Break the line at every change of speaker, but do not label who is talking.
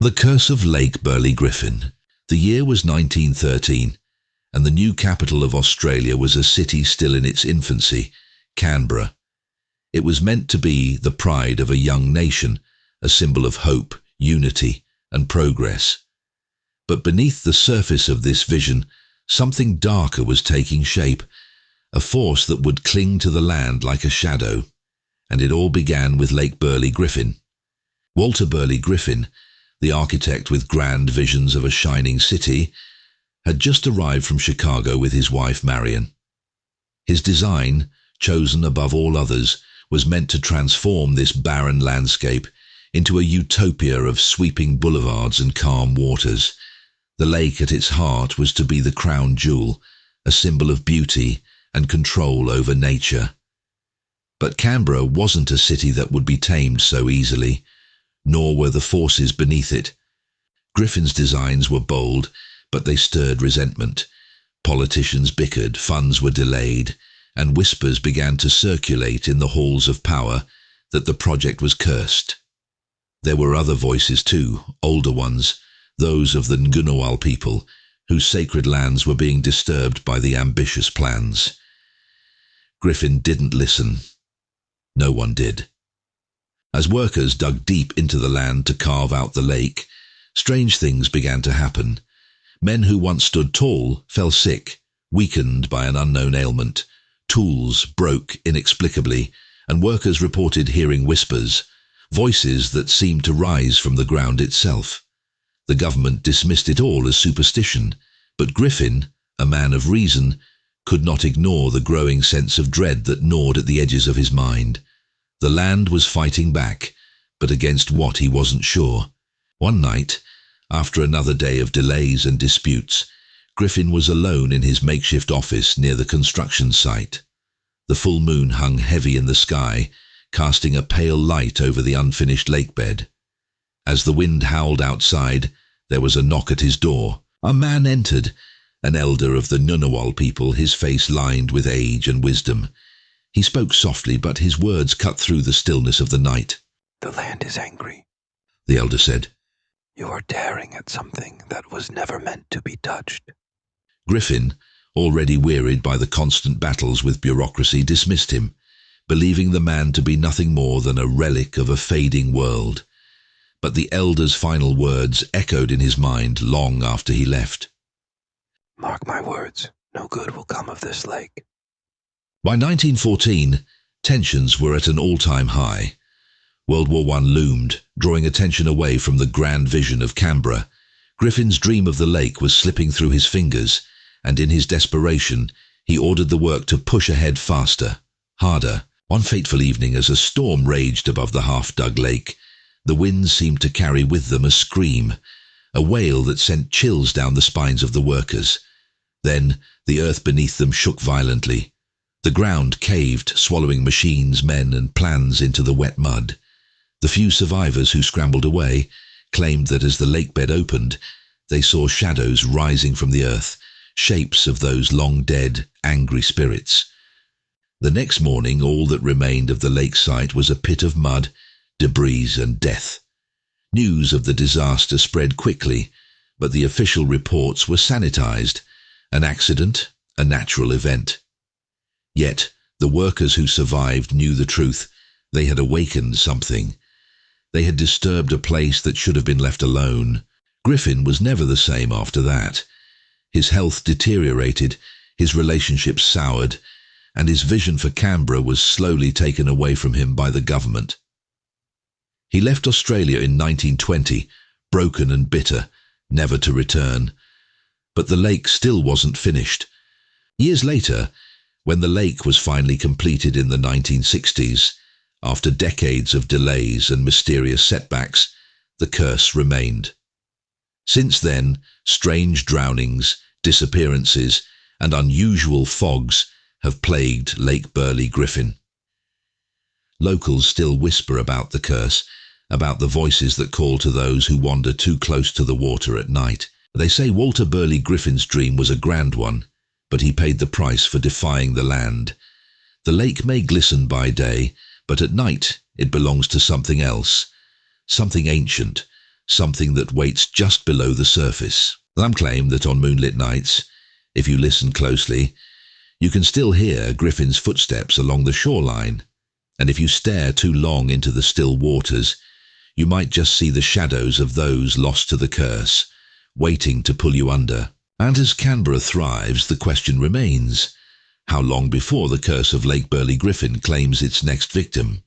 The Curse of Lake Burley Griffin. The year was 1913, and the new capital of Australia was a city still in its infancy, Canberra. It was meant to be the pride of a young nation, a symbol of hope, unity, and progress. But beneath the surface of this vision, something darker was taking shape, a force that would cling to the land like a shadow. And it all began with Lake Burley Griffin. Walter Burley Griffin, the architect with grand visions of a shining city, had just arrived from Chicago with his wife Marion. His design, chosen above all others, was meant to transform this barren landscape into a utopia of sweeping boulevards and calm waters. The lake at its heart was to be the crown jewel, a symbol of beauty and control over nature. But Canberra wasn't a city that would be tamed so easily, nor were the forces beneath it. Griffin's designs were bold, but they stirred resentment. Politicians bickered, funds were delayed, and whispers began to circulate in the halls of power that the project was cursed. There were other voices too, older ones, those of the Ngunnawal people, whose sacred lands were being disturbed by the ambitious plans. Griffin didn't listen. No one did. As workers dug deep into the land to carve out the lake, strange things began to happen. Men who once stood tall fell sick, weakened by an unknown ailment. Tools broke inexplicably, and workers reported hearing whispers, voices that seemed to rise from the ground itself. The government dismissed it all as superstition, but Griffin, a man of reason, could not ignore the growing sense of dread that gnawed at the edges of his mind. The land was fighting back, but against what he wasn't sure. One night, after another day of delays and disputes, Griffin was alone in his makeshift office near the construction site. The full moon hung heavy in the sky, casting a pale light over the unfinished lake bed. As the wind howled outside, there was a knock at his door. A man entered, an elder of the Ngunnawal people, his face lined with age and wisdom. He spoke softly, but his words cut through the stillness of the night.
"The land is angry,"
the elder said.
"You are tearing at something that was never meant to be touched."
Griffin, already wearied by the constant battles with bureaucracy, dismissed him, believing the man to be nothing more than a relic of a fading world. But the elder's final words echoed in his mind long after he left.
"Mark my words, no good will come of this lake."
By 1914, tensions were at an all-time high. World War I loomed, drawing attention away from the grand vision of Canberra. Griffin's dream of the lake was slipping through his fingers, and in his desperation, he ordered the work to push ahead faster, harder. One fateful evening, as a storm raged above the half-dug lake, the winds seemed to carry with them a scream, a wail that sent chills down the spines of the workers. Then the earth beneath them shook violently. The ground caved, swallowing machines, men, and plans into the wet mud. The few survivors who scrambled away claimed that as the lake bed opened, they saw shadows rising from the earth, shapes of those long-dead, angry spirits. The next morning, all that remained of the lake site was a pit of mud, debris, and death. News of the disaster spread quickly, but the official reports were sanitized. An accident, a natural event. Yet, the workers who survived knew the truth. They had awakened something. They had disturbed a place that should have been left alone. Griffin was never the same after that. His health deteriorated, his relationships soured, and his vision for Canberra was slowly taken away from him by the government. He left Australia in 1920, broken and bitter, never to return. But the lake still wasn't finished. Years later, when the lake was finally completed in the 1960s, after decades of delays and mysterious setbacks, the curse remained. Since then, strange drownings, disappearances, and unusual fogs have plagued Lake Burley Griffin. Locals still whisper about the curse, about the voices that call to those who wander too close to the water at night. They say Walter Burley Griffin's dream was a grand one, but he paid the price for defying the land. The lake may glisten by day, but at night it belongs to something else, something ancient, something that waits just below the surface. Some claim that on moonlit nights, if you listen closely, you can still hear Griffin's footsteps along the shoreline, and if you stare too long into the still waters, you might just see the shadows of those lost to the curse, waiting to pull you under. And as Canberra thrives, the question remains, how long before the curse of Lake Burley Griffin claims its next victim?